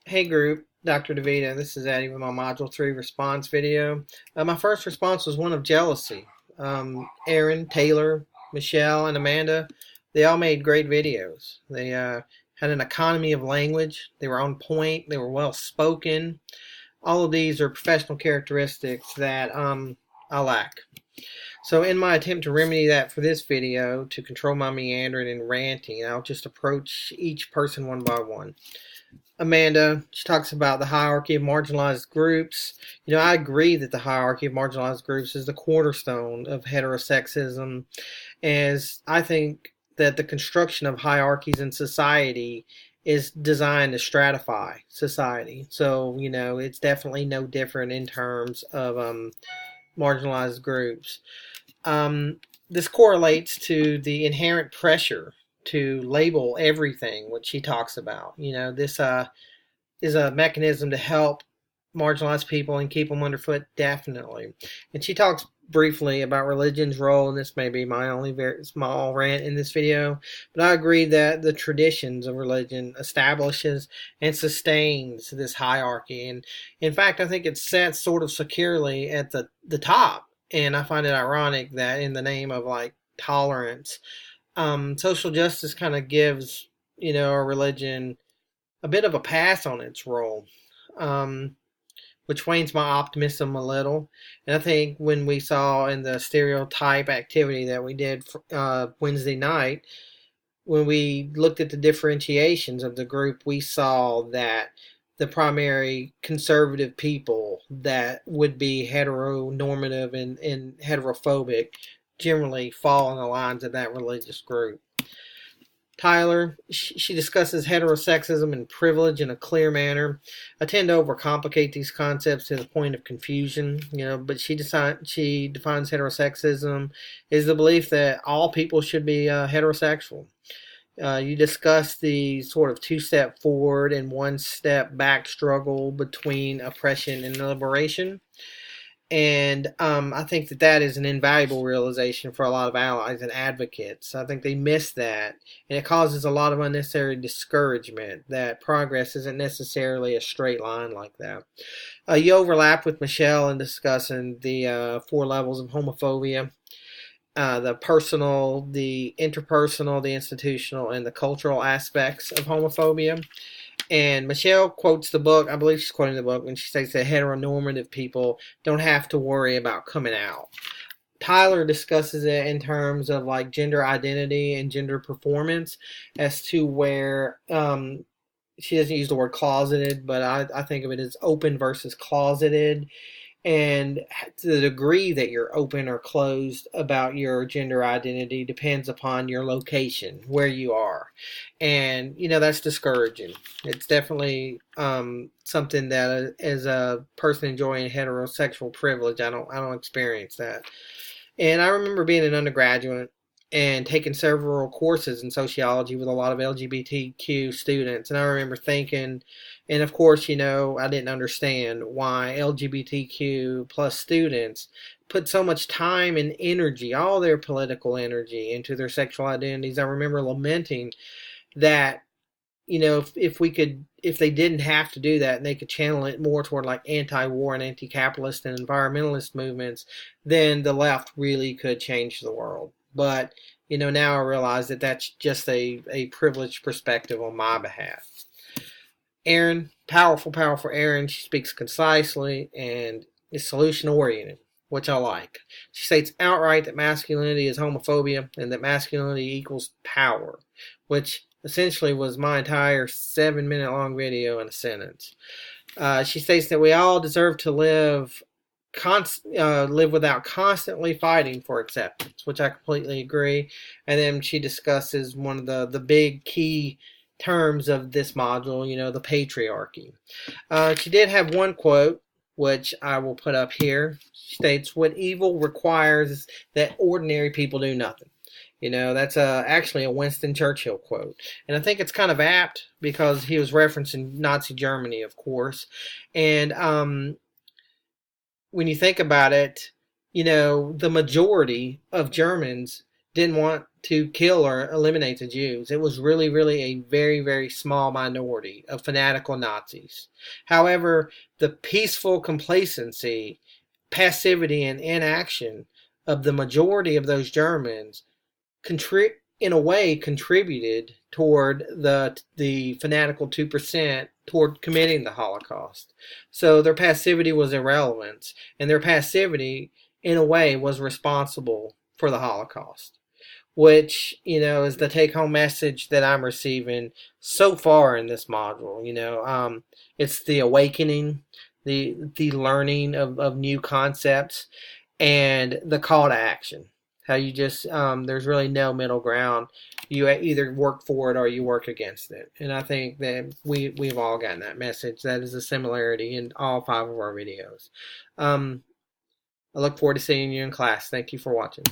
Hey group, Dr. DeVita, this is Eddie with my Module 3 response video. My first response was one of jealousy. Aaron, Taylor, Michelle, and Amanda, they all made great videos. They had an economy of language, they were on point, they were well spoken. All of these are professional characteristics that I lack. So in my attempt to remedy that for this video, to control my meandering and ranting, I'll just approach each person one by one. Amanda, she talks about the hierarchy of marginalized groups. I agree that the hierarchy of marginalized groups is the cornerstone of heterosexism, as I think that the construction of hierarchies in society is designed to stratify society. So, it's definitely no different in terms of marginalized groups. This correlates to the inherent pressure to label everything, which she talks about. This is a mechanism to help marginalized people and keep them underfoot, definitely. And she talks briefly about religion's role, and this may be my only very small rant in this video, but I agree that the traditions of religion establishes and sustains this hierarchy. And in fact, I think it's set sort of securely at the top. And I find it ironic that in the name of like tolerance, social justice kind of gives, a religion a bit of a pass on its role, um, which wanes my optimism a little. And I think when we saw in the stereotype activity that we did Wednesday night, when we looked at the differentiations of the group, we saw that the primary conservative people that would be heteronormative and heterophobic generally fall in the lines of that religious group. Tyler, she discusses heterosexism and privilege in a clear manner. I tend to overcomplicate these concepts to the point of confusion, but she defines heterosexism as the belief that all people should be heterosexual. You discuss the sort of two-step forward and one-step back struggle between oppression and liberation. And I think that is an invaluable realization for a lot of allies and advocates. I think they miss that, and it causes a lot of unnecessary discouragement that progress isn't necessarily a straight line like that. You overlap with Michelle in discussing the 4 levels of homophobia. The personal, the interpersonal, the institutional, and the cultural aspects of homophobia. And Michelle quotes the book, I believe she's quoting the book, when she says that heteronormative people don't have to worry about coming out. Tyler discusses it in terms of like gender identity and gender performance as to where she doesn't use the word closeted, but I think of it as open versus closeted. And to the degree that you're open or closed about your gender identity depends upon your location, where you are. And, that's discouraging. It's definitely something that as a person enjoying heterosexual privilege, I don't experience that. And I remember being an undergraduate and taking several courses in sociology with a lot of LGBTQ students. And I remember thinking, and of course, I didn't understand why LGBTQ plus students put so much time and energy, all their political energy, into their sexual identities. I remember lamenting that, if they didn't have to do that and they could channel it more toward like anti-war and anti-capitalist and environmentalist movements, then the left really could change the world. But, now I realize that that's just a privileged perspective on my behalf. Erin, powerful Erin. She speaks concisely and is solution oriented, which I like. She states outright that masculinity is homophobia and that masculinity equals power, which essentially was my entire 7-minute long video in a sentence. She states that we all deserve to live without constantly fighting for acceptance, which I completely agree. And then she discusses one of the big key terms of this module, the patriarchy. She did have one quote, which I will put up here. She states, "What evil requires is that ordinary people do nothing." That's actually a Winston Churchill quote. And I think it's kind of apt because he was referencing Nazi Germany, of course. And when you think about it, the majority of Germans didn't want to kill or eliminate the Jews. It was really, really a very, very small minority of fanatical Nazis. However, the peaceful complacency, passivity, and inaction of the majority of those Germans in a way contributed toward the fanatical 2% toward committing the Holocaust. So their passivity was irrelevant, and their passivity in a way was responsible for the Holocaust, which, is the take-home message that I'm receiving so far in this module. It's the awakening, the learning of new concepts, and the call to action. How you just, there's really no middle ground. You either work for it or you work against it. And I think that we've all gotten that message. That is a similarity in all 5 of our videos. I look forward to seeing you in class. Thank you for watching.